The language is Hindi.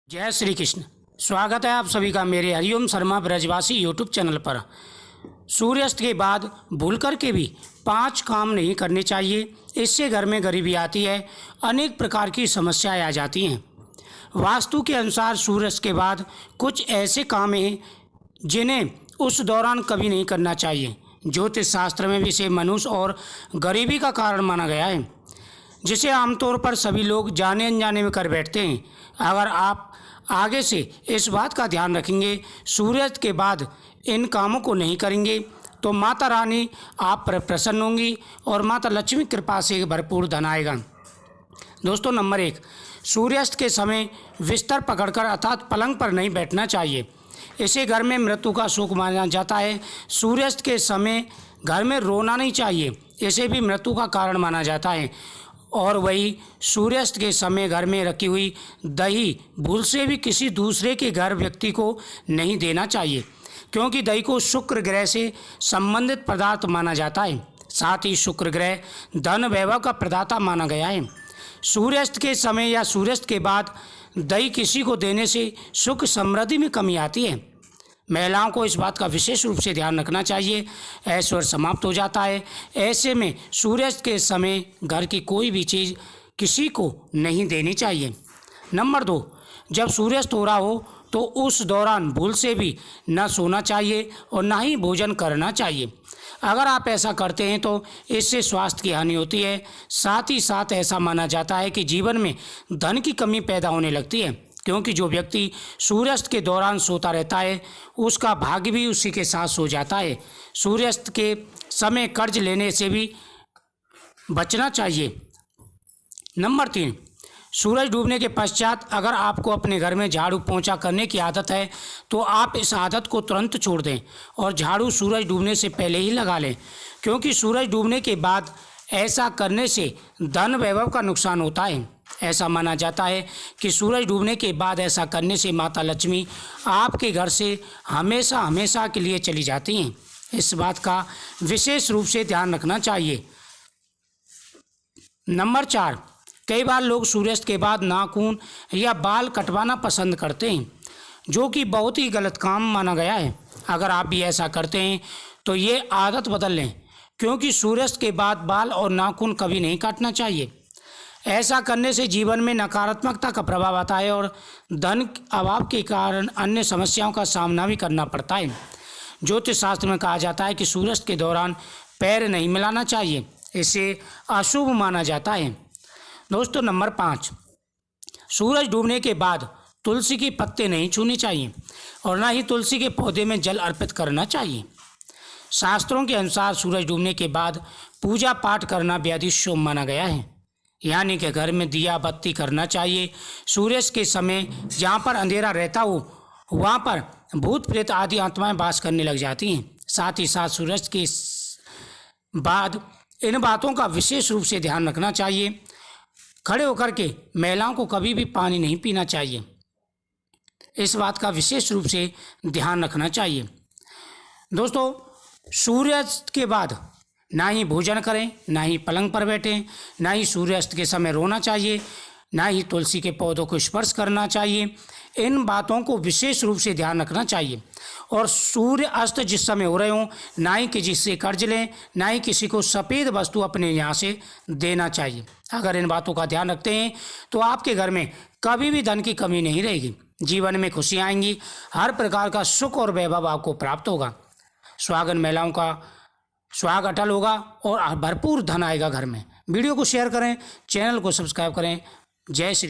जय श्री कृष्ण। स्वागत है आप सभी का मेरे हरिओम शर्मा ब्रजवासी यूट्यूब चैनल पर। सूर्यास्त के बाद भूल कर के भी 5 काम नहीं करने चाहिए। इससे घर में गरीबी आती है, अनेक प्रकार की समस्याएं आ जाती हैं। वास्तु के अनुसार सूर्यास्त के बाद कुछ ऐसे काम हैं जिन्हें उस दौरान कभी नहीं करना चाहिए। ज्योतिष शास्त्र में भी इसे मनुष्य और गरीबी का कारण माना गया है, जिसे आमतौर पर सभी लोग जाने अनजाने में कर बैठते हैं। अगर आप आगे से इस बात का ध्यान रखेंगे, सूर्यास्त के बाद इन कामों को नहीं करेंगे, तो माता रानी आप पर प्रसन्न होंगी और माता लक्ष्मी कृपा से भरपूर धन आएगा। दोस्तों, नंबर 1, सूर्यास्त के समय बिस्तर पकड़कर अर्थात पलंग पर नहीं बैठना चाहिए। इसे घर में मृत्यु का शोक माना जाता है। सूर्यास्त के समय घर में रोना नहीं चाहिए, इसे भी मृत्यु का कारण माना जाता है। और वही सूर्यास्त के समय घर में रखी हुई दही भूल से भी किसी दूसरे के घर व्यक्ति को नहीं देना चाहिए, क्योंकि दही को शुक्र ग्रह से संबंधित पदार्थ माना जाता है। साथ ही शुक्र ग्रह धन वैभव का प्रदाता माना गया है। सूर्यास्त के समय या सूर्यास्त के बाद दही किसी को देने से सुख समृद्धि में कमी आती है। महिलाओं को इस बात का विशेष रूप से ध्यान रखना चाहिए, ऐश्वर्य समाप्त हो जाता है। ऐसे में सूर्यास्त के समय घर की कोई भी चीज़ किसी को नहीं देनी चाहिए। नंबर 2, जब सूर्यास्त हो रहा हो तो उस दौरान भूल से भी न सोना चाहिए और ना ही भोजन करना चाहिए। अगर आप ऐसा करते हैं तो इससे स्वास्थ्य की हानि होती है। साथ ही साथ ऐसा माना जाता है कि जीवन में धन की कमी पैदा होने लगती है, क्योंकि जो व्यक्ति सूर्यास्त के दौरान सोता रहता है उसका भाग्य भी उसी के साथ सो जाता है। सूर्यास्त के समय कर्ज लेने से भी बचना चाहिए। नंबर 3, सूरज डूबने के पश्चात अगर आपको अपने घर में झाड़ू पोंछा करने की आदत है तो आप इस आदत को तुरंत छोड़ दें और झाड़ू सूरज डूबने से पहले ही लगा लें, क्योंकि सूरज डूबने के बाद ऐसा करने से धन वैभव का नुकसान होता है। ऐसा माना जाता है कि सूरज डूबने के बाद ऐसा करने से माता लक्ष्मी आपके घर से हमेशा हमेशा के लिए चली जाती हैं। इस बात का विशेष रूप से ध्यान रखना चाहिए। नंबर 4, कई बार लोग सूर्यास्त के बाद नाखून या बाल कटवाना पसंद करते हैं, जो कि बहुत ही गलत काम माना गया है। अगर आप भी ऐसा करते हैं तो ये आदत बदल लें, क्योंकि सूर्यास्त के बाद बाल और नाखून कभी नहीं काटना चाहिए। ऐसा करने से जीवन में नकारात्मकता का प्रभाव आता है और धन अभाव के कारण अन्य समस्याओं का सामना भी करना पड़ता है। ज्योतिष शास्त्र में कहा जाता है कि सूर्यास्त के दौरान पैर नहीं मिलाना चाहिए, इसे अशुभ माना जाता है। दोस्तों, नंबर 5, सूरज डूबने के बाद तुलसी के पत्ते नहीं छूने चाहिए और ना ही तुलसी के पौधे में जल अर्पित करना चाहिए। शास्त्रों के अनुसार सूरज डूबने के बाद पूजा पाठ करना बेहद शुभ माना गया है, यानी कि घर में दिया बत्ती करना चाहिए। सूर्यास्त के समय जहाँ पर अंधेरा रहता हो वहाँ पर भूत प्रेत आदि आत्माएं वास करने लग जाती हैं। साथ ही साथ सूर्यास्त के बाद इन बातों का विशेष रूप से ध्यान रखना चाहिए। खड़े होकर के महिलाओं को कभी भी पानी नहीं पीना चाहिए, इस बात का विशेष रूप से ध्यान रखना चाहिए। दोस्तों, सूर्यास्त के बाद ना ही भोजन करें, ना ही पलंग पर बैठें, ना ही सूर्यास्त के समय रोना चाहिए, ना ही तुलसी के पौधों को स्पर्श करना चाहिए। इन बातों को विशेष रूप से ध्यान रखना चाहिए। और सूर्य अस्त जिस समय हो रहे हों, ना ही किसी से कर्ज लें, ना ही किसी को सफ़ेद वस्तु अपने यहाँ से देना चाहिए। अगर इन बातों का ध्यान रखते हैं तो आपके घर में कभी भी धन की कमी नहीं रहेगी। जीवन में खुशियाँ आएंगी, हर प्रकार का सुख और वैभव आपको प्राप्त होगा। सुहागन महिलाओं का सुहाग अटल होगा और भरपूर धन आएगा घर में। वीडियो को शेयर करें, चैनल को सब्सक्राइब करें। जय श्री